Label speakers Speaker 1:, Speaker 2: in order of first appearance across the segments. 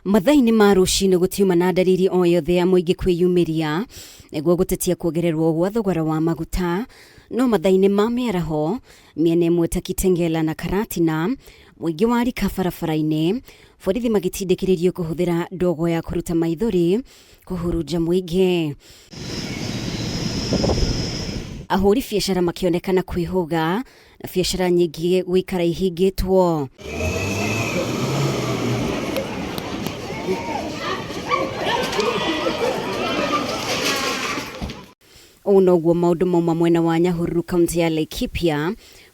Speaker 1: Mathaini ma rucini gutiuma na ndariri o yothe ya muingi kwiyumiria niguo gutetia kuongererwo gwa thogora wa maguta, no mathaini ma miaraho miena imwe ta Kitengela na Karatina muingi warika barabara-ini, borithi magitindikiririo kuhuthira ndogo ya kuruta maithori kuhuruja muingi. Ahuri biacara makionekana kwihuga na biacara nyingi gwikara ihingitwo. Unoguo maundu mauma mwena wa Nyahururu kaunti ya Laikipia,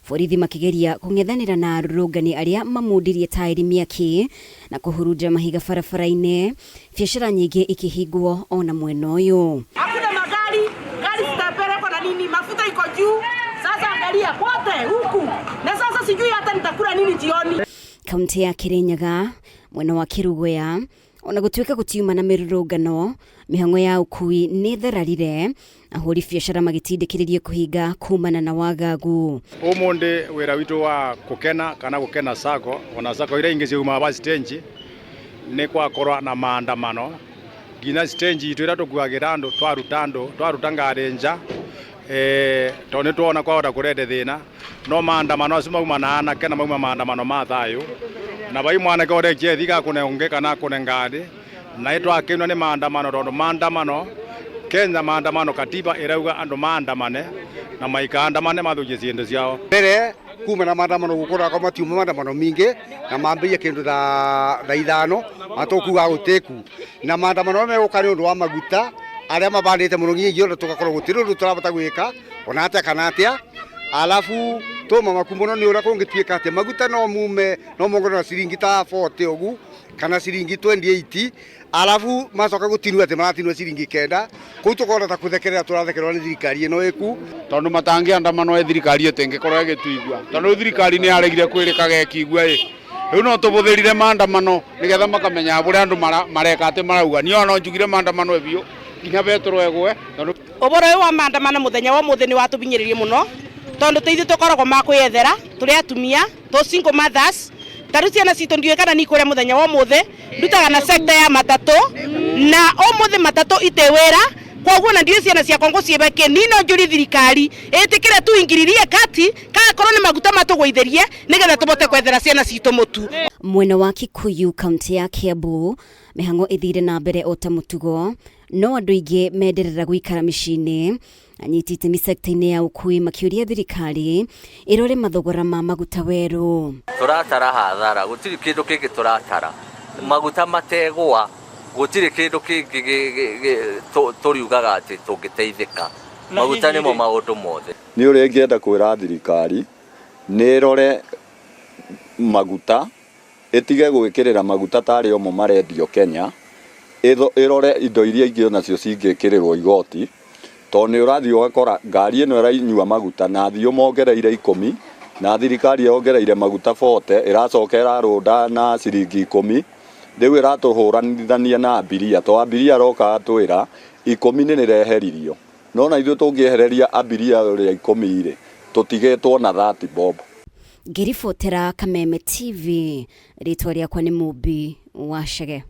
Speaker 1: borithi makigeria kung'ethanira na arũrũngani aria mamundirie tairi miaki na kuhuruja mahiga barabara-ini, biacara nyingi ikihingwo ona mwena uyu.
Speaker 2: Hakuna magari zitapelekwa na nini, mafuta iko juu. Sasa angalia kote huku, na sasa sijui hata nitakula nini jioni.
Speaker 1: Kaunti ya Kirinyaga mwena wa Kirugwea ona gutuika gutiuma na mirurungano, mihango ya ukui ni thararire, ahuri biacara magitindikiririe kuhinga kumana na wagagu.
Speaker 3: Umundi wira witu wa kukena kana gukena sako ona sako ira ingi ciuma ba stage ni kwakorwa na maandamano ngina stage itu ira tukuagira andu twaruta ngari nja tone tuona kwahota kurete thina, no maandamano acio mauma na anake na mauma maandamano ma thayu na bai mwanake orekie thika kunengeka na kunengari na itwakinwa ni maandamano tondu maandamano Kenya maandamano katiba irauga andu maandamane na maikaandamane mathuje ciendo ciao.
Speaker 4: Mbere kuma na maandamano gukora kwa matiuma maandamano mingi na mambia kindu tha 5 atokuga guteku na maandamano megukani undu wa maguta aria mabandite muno nyingi ona tugakorwo gutiro ndu turabata gwika ona atia kana atia, alafu toma makumbono ni ura kungituika ati maguta no mume no mongoro na ciringi ta 40 ugu kana ciringi 28, alafu macoka gutinua ati maratinua ciringi 9 kuu tukora ta kuthekerera turathekerwa ni thirikari ino iku
Speaker 5: tondu matangi andamano e thirikari etengekorwo igituigua tondu thirikari ni yaregire kwirika gekigua riu no tubuthirire maandamano nigetha makamenya buri andu mareka ati marauga ni ona njugire maandamano ebio nginya betro egwe tondu
Speaker 2: uboro wa maandamano muthenya wa mutheni watubinyiririe muno tondu teithu tukoragwo makwiyethera turi atumia to single mothers taruciana citu ndiwe kana ni kuria muthenya wa muthe ndutaga na sector ya matatu na o muthe matatu itewera koguo na ndiwe ciana cia kongo ciebeke nino njuri thirikari itikire tu ingiririe kati ka korone maguta matugwitherie nigetha tubote kwethera ciana citu mutu.
Speaker 1: Mwena wa Kikuyu kaunti ya Kiambu mihango ithire na mbere ota mutugo, no andu ingi menderera gwikara micini anyitite mi sector-ini ya ukui makiuria thirikari irore mathogora ma maguta weru.
Speaker 6: Turatara hathara gutiri kindu kingi turatara maguta mategwa gutiri kindu kingi turiugaga ati tungiteithika maguta nimo maundu mothe.
Speaker 7: Ni uri ngienda kwira thirikari ni rore maguta etige gwikirira maguta tari omo marendio Kenya, irore indo iria ingi onacio cingikirirwo igoti tondu ni urathii ugakora ngari ino iranyua maguta na thio mongereire 10 na thirikari yongereire maguta 40 iracoka irarunda na ciringi 10 riu iratuhuranithania na abiria to abiria roka atwira 10 ni nireheririo no na ithuĩ tungiehereria abiria uria 10 ire tutigetwo na 30 bob.
Speaker 1: Ngiribotera Kameme TV, ritwa riakwa ni Mubi Wachege.